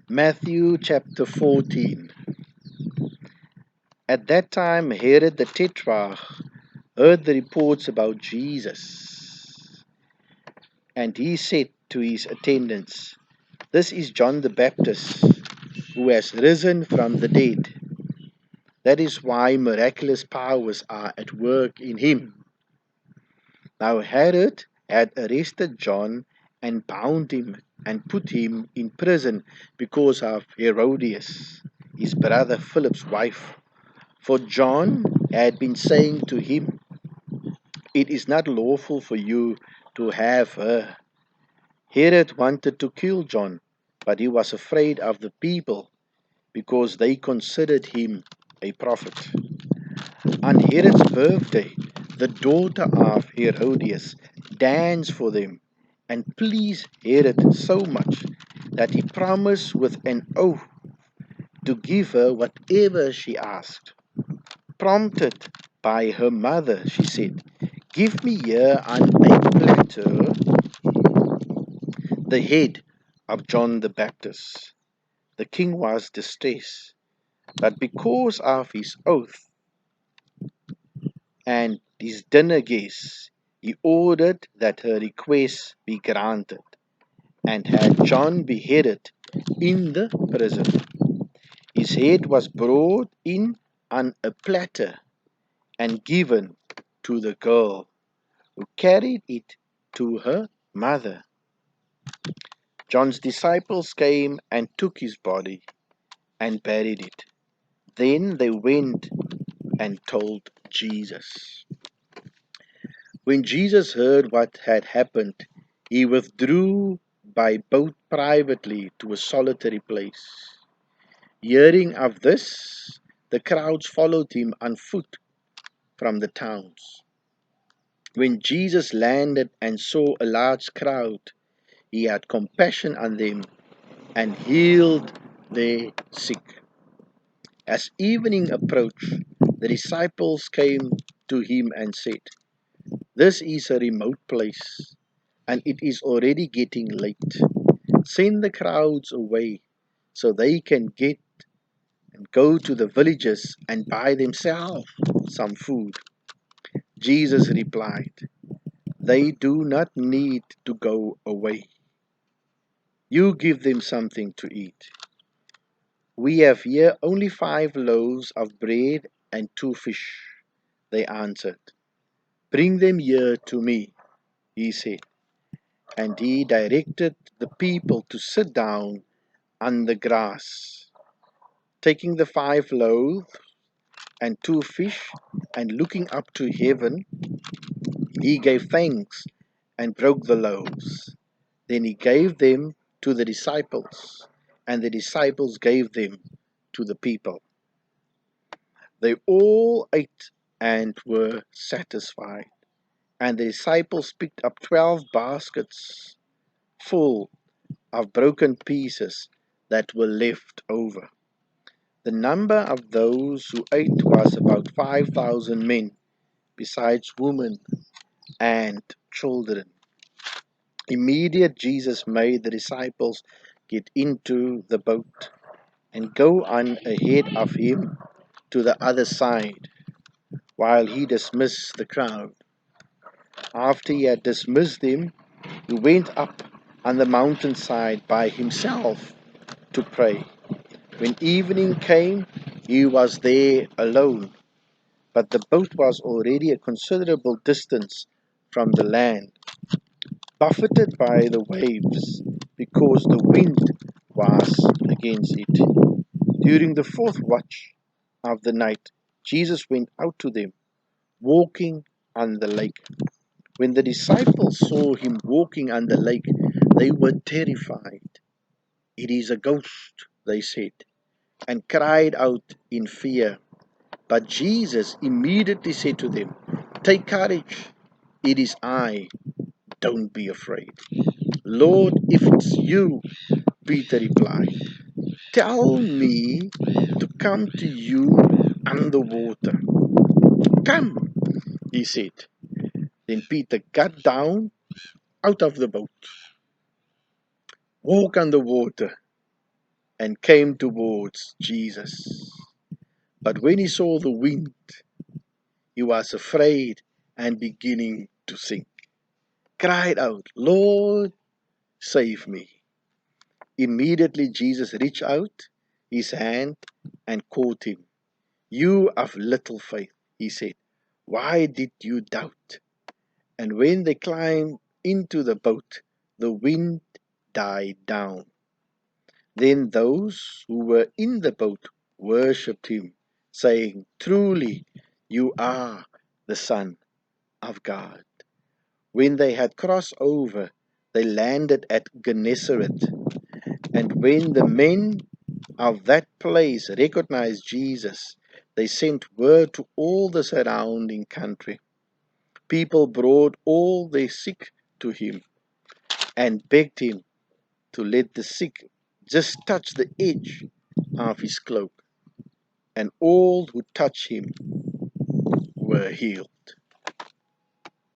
Matthew chapter 14. At that time, Herod the Tetrarch heard the reports about Jesus, and he said to his attendants, "This is John the Baptist, who has risen from the dead. That is why miraculous powers are at work in him." Now Herod had arrested John and bound him and put him in prison because of Herodias, his brother Philip's wife. For John had been saying to him, "It is not lawful for you to have her." Herod wanted to kill John, but he was afraid of the people because they considered him a prophet. On Herod's birthday, the daughter of Herodias danced for them and pleased Herod so much that he promised with an oath to give her whatever she asked. Prompted by her mother, she said, "Give me here on a platter the head of John the Baptist." The king was distressed, but because of his oath and his dinner guests, he ordered that her request be granted, and had John beheaded in the prison. His head was brought in on a platter and given to the girl, who carried it to her mother. John's disciples came and took his body and buried it. Then they went and told Jesus. When Jesus heard what had happened, he withdrew by boat privately to a solitary place. Hearing of this, the crowds followed him on foot from the towns. When Jesus landed and saw a large crowd, he had compassion on them and healed their sick. As evening approached, the disciples came to him and said, "This is a remote place, and it is already getting late. Send the crowds away so they can get and go to the villages and buy themselves some food." Jesus replied, "They do not need to go away. You give them something to eat." "We have here only 5 loaves of bread and 2 fish," they answered. "Bring them here to me," he said. And he directed the people to sit down on the grass. Taking the 5 loaves and 2 fish, and looking up to heaven, he gave thanks and broke the loaves. Then he gave them to the disciples, and the disciples gave them to the people. They all ate and were satisfied. And the disciples picked up 12 baskets full of broken pieces that were left over. The number of those who ate was about 5,000 men, besides women and children. Immediately Jesus made the disciples get into the boat and go on ahead of him to the other side, while he dismissed the crowd. After he had dismissed them, he went up on the mountainside by himself to pray. When evening came, he was there alone, but the boat was already a considerable distance from the land, buffeted by the waves, because the wind was against it. During the fourth watch of the night, Jesus went out to them, walking on the lake. When the disciples saw him walking on the lake, they were terrified. "It is a ghost," they said, and cried out in fear. But Jesus immediately said to them, "Take courage, it is I, don't be afraid." "Lord, if it's you," Peter replied, "tell me to come to you on the water." "Come," he said. Then Peter got down out of the boat, walked on the water, and came towards Jesus. But when he saw the wind, he was afraid and beginning to sink, cried out, Lord, save me. Immediately Jesus reached out his hand and caught him. You of little faith, he said, why did you doubt? And when they climbed into the boat, the wind died down. Then those who were in the boat worshipped him, saying, Truly, you are the Son of God. When they had crossed over, they landed at Gennesaret. And when the men of that place recognized Jesus, they sent word to all the surrounding country. People brought all their sick to him and begged him to let the sick just touch the edge of his cloak, and all who touched him were healed.